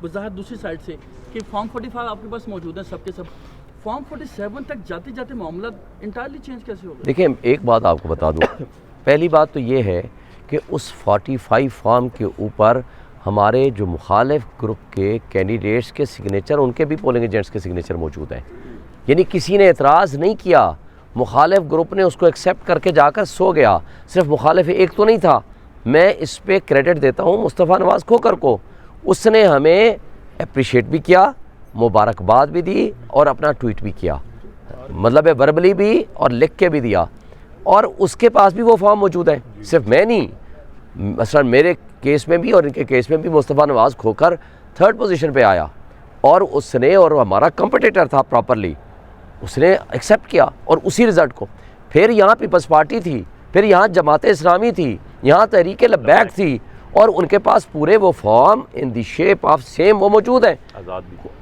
वजाहत दूसरी साइड से कि फॉर्म 45 आपके पास मौजूद है सबके सब, फॉर्म 47 तक जाते जाते मामला इंटायरली चेंज कैसे होगा? देखिए एक बात आपको बता दूं, पहली बात तो ये है कि उस 45 फॉर्म के ऊपर हमारे जो मुखालिफ ग्रुप के कैंडिडेट्स के सिग्नेचर, उनके भी पोलिंग एजेंट्स के सिग्नेचर मौजूद हैं। यानी किसी ने एतराज़ नहीं किया, मुखालिफ ग्रुप ने उसको एक्सेप्ट करके जाकर सो गया। सिर्फ मुखालिफ एक तो नहीं था, मैं इस पे क्रेडिट देता हूँ मुस्तफ़ा नवाज़ खोखर को, उसने हमें अप्रिशिएट भी किया, मुबारकबाद भी दी और अपना ट्वीट भी किया, मतलब वर्बली भी और लिख के भी दिया, और उसके पास भी वो फॉर्म मौजूद है। सिर्फ मैं नहीं, मसलन मेरे केस में भी और इनके केस में भी मुस्तफ़ा नवाज़ खोखर 3rd पोजीशन पे आया, और उसने, और हमारा कंपटीटर था प्रॉपरली, उसने एक्सेप्ट किया और उसी रिज़ल्ट को। फिर यहाँ पीपल्स पार्टी थी, फिर यहाँ जमात इस्लामी थी, यहाँ तहरीक लब्बैक थी, और उनके पास पूरे वो form in the shape of same वो मौजूद हैं।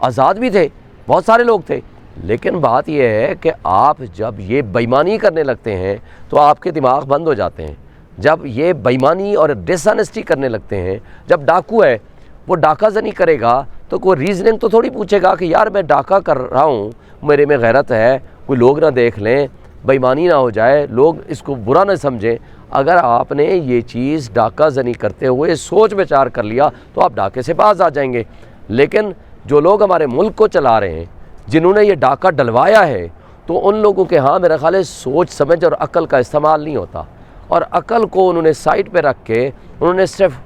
आज़ाद भी थे, बहुत सारे लोग थे। लेकिन बात यह है कि आप जब ये बेईमानी करने लगते हैं तो आपके दिमाग बंद हो जाते हैं। जब ये बेईमानी और डिसऑनेस्टी करने लगते हैं, जब डाकू है वो डाका ज़नी करेगा तो कोई रीज़निंग तो थोड़ी पूछेगा कि यार मैं डाका कर रहा हूँ, मेरे में गैरत है, कोई लोग ना देख लें, बेईमानी ना हो जाए, लोग इसको बुरा ना समझें। अगर आपने ये चीज़ डाका ज़नी करते हुए सोच विचार कर लिया तो आप डाके से बाज आ जाएंगे। लेकिन जो लोग हमारे मुल्क को चला रहे हैं, जिन्होंने ये डाका डलवाया है, तो उन लोगों के हाँ मेरा ख्याल है सोच समझ और अक्ल का इस्तेमाल नहीं होता, और अक्ल को उन्होंने साइड पे रख के उन्होंने सिर्फ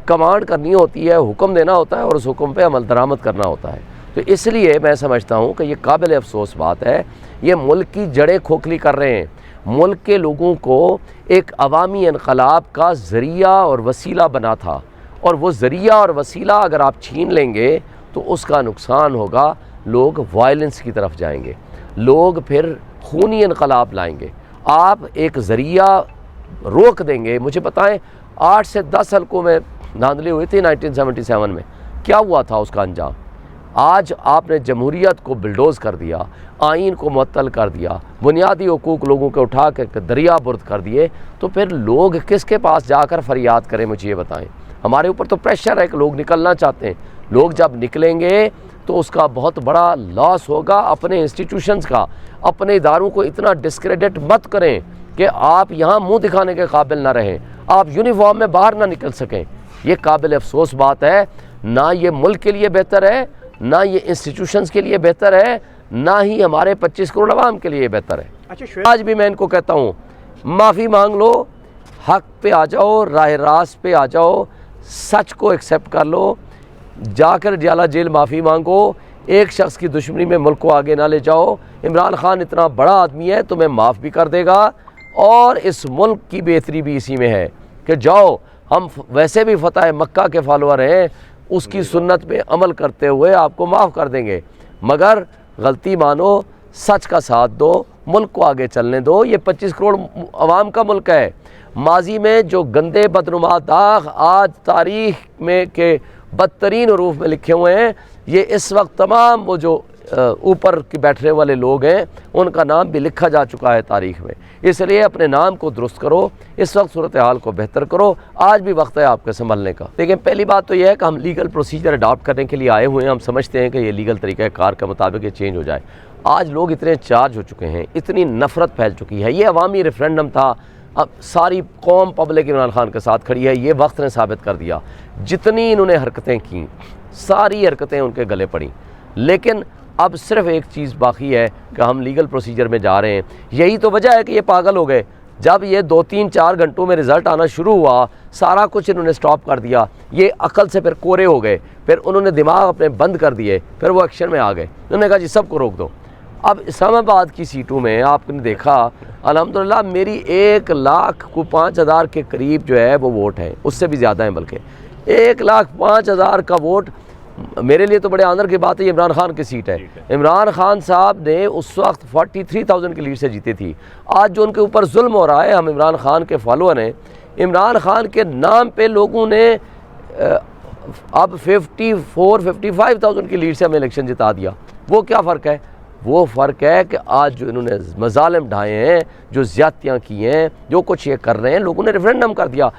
कमांड करनी होती है, हुक्म देना होता है और उस हुक्म पे अमल दरामद करना होता है। तो इसलिए मैं समझता हूँ कि ये काबिल अफसोस बात है, ये मुल्क की जड़ें खोखली कर रहे हैं, मुल्क के लोगों को एक अवामी इनकलाब का ज़रिया और वसीला बना था, और वो ज़रिया और वसीला अगर आप छीन लेंगे तो उसका नुकसान होगा, लोग वायलेंस की तरफ जाएंगे, लोग फिर खूनी इनकलाब लाएंगे। आप एक ज़रिया रोक देंगे। मुझे बताएं 8 से 10 हल्कों में धांधली हुई थी 1977 में, क्या हुआ था उसका अंजाम? आज आपने जमहूरियत को बिल्डोज़ कर दिया, आइन को मुअत्तल कर दिया, बुनियादी हुकूक लोगों के उठा के दरिया बुर्द कर दिए, तो फिर लोग किसके पास जाकर फरियाद करें? मुझे ये बताएं। हमारे ऊपर तो प्रेशर है कि लोग निकलना चाहते हैं, लोग जब निकलेंगे तो उसका बहुत बड़ा लॉस होगा अपने इंस्टीट्यूशंस का। अपने इदारों को इतना डिस्क्रेडिट मत करें कि आप यहाँ मुंह दिखाने के काबिल ना रहें, आप यूनिफॉर्म में बाहर ना निकल सकें। ये काबिल अफसोस बात है, ना ये मुल्क के लिए बेहतर है, ना ये इंस्टीट्यूशंस के लिए बेहतर है, ना ही हमारे 25 करोड़ आवाम के लिए बेहतर है। अच्छा, आज भी मैं इनको कहता हूँ, माफ़ी मांग लो, हक पे आ जाओ, राह रास्त पे आ जाओ, सच को एक्सेप्ट कर लो, जाकर जियाला जेल माफ़ी मांगो, एक शख्स की दुश्मनी में मुल्क को आगे ना ले जाओ। इमरान खान इतना बड़ा आदमी है, तुम्हें माफ़ भी कर देगा, और इस मुल्क की बेहतरी भी इसी में है कि जाओ, हम वैसे भी फतह मक्का के फॉलोअर हैं, उसकी सुन्नत पे अमल करते हुए आपको माफ़ कर देंगे, मगर गलती मानो, सच का साथ दो, मुल्क को आगे चलने दो। ये 25 करोड़ अवाम का मुल्क है। माजी में जो गंदे बदनुमा दाग आज तारीख़ में के बदतरीन रूप में लिखे हुए हैं, ये इस वक्त तमाम वो जो ऊपर के बैठने वाले लोग हैं उनका नाम भी लिखा जा चुका है तारीख़ में। इसलिए अपने नाम को दुरुस्त करो, इस वक्त सूरत हाल को बेहतर करो, आज भी वक्त है आपके संभलने का। देखिए पहली बात तो यह है कि हम लीगल प्रोसीजर अडॉप्ट करने के लिए आए हुए हैं, हम समझते हैं कि ये लीगल तरीक़ा कार के मुताबिक ये चेंज हो जाए। आज लोग इतने चार्ज हो चुके हैं, इतनी नफ़रत फैल चुकी है, ये अवामी रेफरेंडम था, अब सारी कौम पब्लिक इमरान खान के साथ खड़ी है, ये वक्त ने साबित कर दिया। जितनी इन्होंने हरकतें की, सारी हरकतें उनके गले पड़ी, लेकिन अब सिर्फ एक चीज़ बाकी है कि हम लीगल प्रोसीजर में जा रहे हैं। यही तो वजह है कि ये पागल हो गए। जब ये 2-3-4 घंटों में रिज़ल्ट आना शुरू हुआ, सारा कुछ इन्होंने स्टॉप कर दिया, ये अकल से फिर कोरे हो गए, फिर उन्होंने दिमाग अपने बंद कर दिए, फिर वो एक्शन में आ गए। उन्होंने कहा जी सबको रोक दो। अब इस्लामाबाद की सीटों में आपने देखा अल्हम्दुलिल्लाह मेरी 1,05,000 के करीब जो है वो वोट हैं, उससे भी ज़्यादा हैं, बल्कि 1,05,000 का वोट मेरे लिए तो बड़े आनंद की बात है। इमरान खान की सीट है, इमरान खान साहब ने उस वक्त 43,000 की लीड से जीती थी। आज जो उनके ऊपर जुल्म हो रहा है, हम इमरान खान के फॉलोअर हैं, इमरान खान के नाम पे लोगों ने अब 54-55,000 की लीड से हमें इलेक्शन जिता दिया। वो क्या फ़र्क है? वो फ़र्क है कि आज जो इन्होंने मज़ालिम ढाए हैं, जो ज़्यादतियाँ की हैं, जो कुछ ये कर रहे हैं, लोगों ने रेफरेंडम कर दिया।